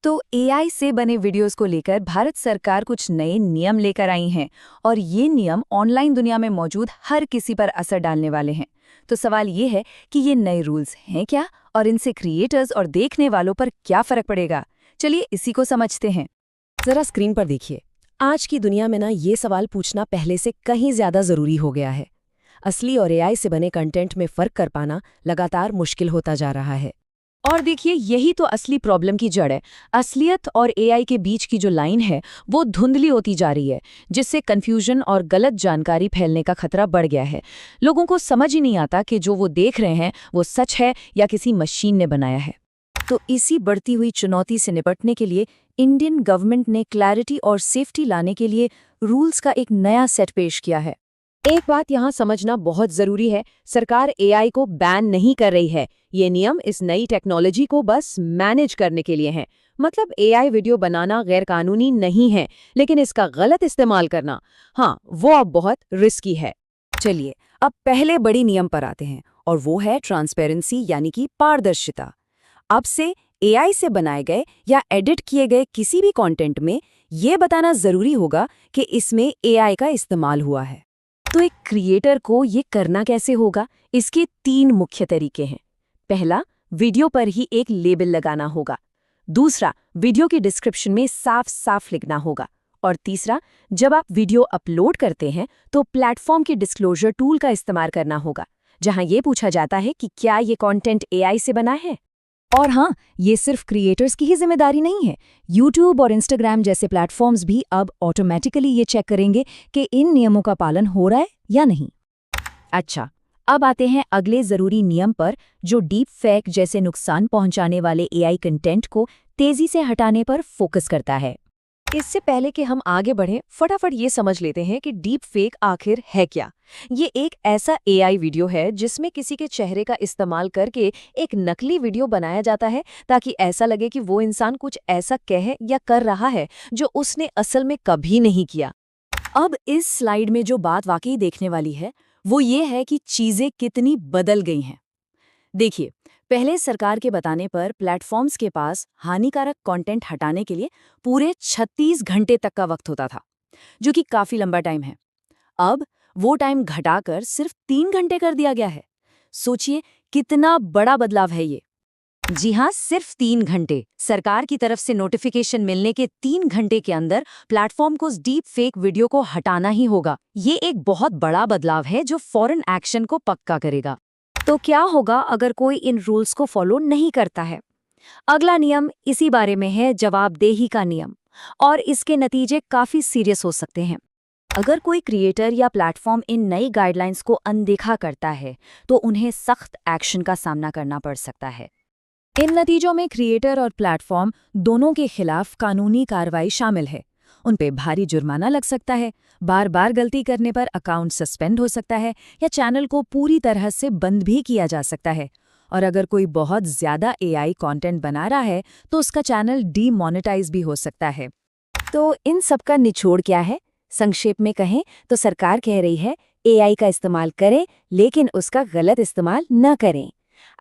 तो एआई से बने वीडियोस को लेकर भारत सरकार कुछ नए नियम लेकर आई हैं और ये नियम ऑनलाइन दुनिया में मौजूद हर किसी पर असर डालने वाले हैं। तो सवाल ये है कि ये नए रूल्स हैं क्या और इनसे क्रिएटर्स और देखने वालों पर क्या फर्क पड़ेगा। चलिए इसी को समझते हैं। जरा स्क्रीन पर देखिए। आज की दुनिया में ये सवाल पूछना पहले से कहीं ज्यादा जरूरी हो गया है। असली और एआई से बने कंटेंट में फर्क कर पाना लगातार मुश्किल होता जा रहा है। और देखिए यही तो असली प्रॉब्लम की जड़ है। असलियत और एआई के बीच की जो लाइन है वो धुंधली होती जा रही है, जिससे कंफ्यूजन और गलत जानकारी फैलने का खतरा बढ़ गया है। लोगों को समझ ही नहीं आता कि जो वो देख रहे हैं वो सच है या किसी मशीन ने बनाया है। तो इसी बढ़ती हुई चुनौती से निपटने के लिए इंडियन गवर्नमेंट ने क्लैरिटी और सेफ्टी लाने के लिए रूल्स का एक नया सेट पेश किया है। एक बात यहाँ समझना बहुत जरूरी है, सरकार एआई को बैन नहीं कर रही है। ये नियम इस नई टेक्नोलॉजी को बस मैनेज करने के लिए हैं। मतलब एआई वीडियो बनाना गैरकानूनी नहीं है, लेकिन इसका गलत इस्तेमाल करना, हाँ, वो अब बहुत रिस्की है। चलिए अब पहले बड़ी नियम पर आते हैं और वो है ट्रांसपेरेंसी यानी कि पारदर्शिता। अब से एआई से बनाए गए या एडिट किए गए किसी भी कंटेंट में ये बताना जरूरी होगा कि इसमें एआई का इस्तेमाल हुआ है। तो एक क्रिएटर को ये करना कैसे होगा? इसके 3 मुख्य तरीके हैं। पहला, वीडियो पर ही एक लेबल लगाना होगा। दूसरा, वीडियो की डिस्क्रिप्शन में साफ साफ लिखना होगा। और तीसरा, जब आप वीडियो अपलोड करते हैं तो प्लेटफॉर्म के डिस्क्लोजर टूल का इस्तेमाल करना होगा, जहां ये पूछा जाता है कि क्या ये कंटेंट एआई से बना है। और हाँ, ये सिर्फ क्रिएटर्स की ही जिम्मेदारी नहीं है। यूट्यूब और इंस्टाग्राम जैसे प्लेटफॉर्म्स भी अब ऑटोमेटिकली ये चेक करेंगे कि इन नियमों का पालन हो रहा है या नहीं। अच्छा, अब आते हैं अगले जरूरी नियम पर, जो डीप फेक जैसे नुकसान पहुंचाने वाले एआई कंटेंट को तेजी से हटाने पर फोकस करता है। इससे पहले कि हम आगे बढ़ें, फटाफट ये समझ लेते हैं कि डीप फेक आखिर है क्या। ये एक ऐसा एआई वीडियो है जिसमें किसी के चेहरे का इस्तेमाल करके एक नकली वीडियो बनाया जाता है, ताकि ऐसा लगे कि वो इंसान कुछ ऐसा कह या कर रहा है जो उसने असल में कभी नहीं किया। अब इस स्लाइड में जो बात वाकई देखने वाली है वो ये है कि चीजें कितनी बदल गई हैं। देखिए, पहले सरकार के बताने पर प्लेटफॉर्म्स के पास हानिकारक कंटेंट हटाने के लिए पूरे 36 घंटे तक का वक्त होता था, जो कि काफी लंबा टाइम है। अब वो टाइम घटाकर सिर्फ 3 घंटे कर दिया गया है। सोचिए कितना बड़ा बदलाव है ये। जी हाँ, सिर्फ 3 घंटे। सरकार की तरफ से नोटिफिकेशन मिलने के 3 घंटे के अंदर प्लेटफॉर्म को उस डीप फेक वीडियो को हटाना ही होगा। ये एक बहुत बड़ा बदलाव है जो फौरन एक्शन को पक्का करेगा। तो क्या होगा अगर कोई इन रूल्स को फॉलो नहीं करता है? अगला नियम इसी बारे में है, जवाबदेही का नियम, और इसके नतीजे काफी सीरियस हो सकते हैं। अगर कोई क्रिएटर या प्लेटफॉर्म इन नई गाइडलाइंस को अनदेखा करता है तो उन्हें सख्त एक्शन का सामना करना पड़ सकता है। इन नतीजों में क्रिएटर और प्लेटफॉर्म दोनों के खिलाफ कानूनी कार्रवाई शामिल है। उन पे भारी जुर्माना लग सकता है, बार बार गलती करने पर अकाउंट सस्पेंड हो सकता है या चैनल को पूरी तरह से बंद भी किया जा सकता है। और अगर कोई बहुत ज्यादा एआई कंटेंट बना रहा है तो उसका चैनल डीमोनेटाइज भी हो सकता है। तो इन सब का निचोड़ क्या है? संक्षेप में कहें तो सरकार कह रही है एआई का इस्तेमाल करें, लेकिन उसका गलत इस्तेमाल न करें।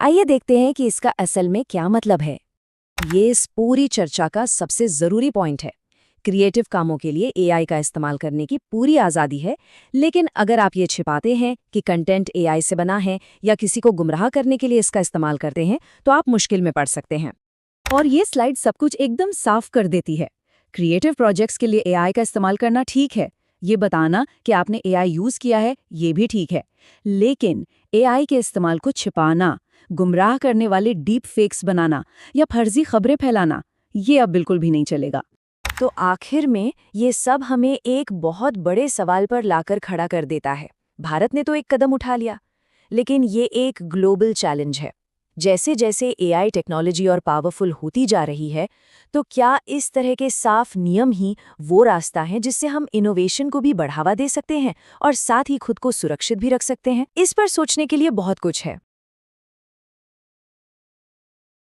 आइए देखते हैं कि इसका असल में क्या मतलब है। ये इस पूरी चर्चा का सबसे जरूरी पॉइंट है। क्रिएटिव कामों के लिए एआई का इस्तेमाल करने की पूरी आज़ादी है, लेकिन अगर आप ये छिपाते हैं कि कंटेंट एआई से बना है या किसी को गुमराह करने के लिए इसका इस्तेमाल करते हैं तो आप मुश्किल में पड़ सकते हैं। और ये स्लाइड सब कुछ एकदम साफ कर देती है। क्रिएटिव प्रोजेक्ट्स के लिए एआई का इस्तेमाल करना ठीक है, ये बताना कि आपने एआई यूज़ किया है ये भी ठीक है, लेकिन एआई के इस्तेमाल को छिपाना, गुमराह करने वाले डीप फेक्स बनाना या फर्जी खबरें फैलाना, ये अब बिल्कुल भी नहीं चलेगा। तो आखिर में ये सब हमें एक बहुत बड़े सवाल पर लाकर खड़ा कर देता है। भारत ने तो एक कदम उठा लिया, लेकिन ये एक ग्लोबल चैलेंज है। जैसे जैसे एआई टेक्नोलॉजी और पावरफुल होती जा रही है, तो क्या इस तरह के साफ नियम ही वो रास्ता है जिससे हम इनोवेशन को भी बढ़ावा दे सकते हैं और साथ ही खुद को सुरक्षित भी रख सकते हैं? इस पर सोचने के लिए बहुत कुछ है।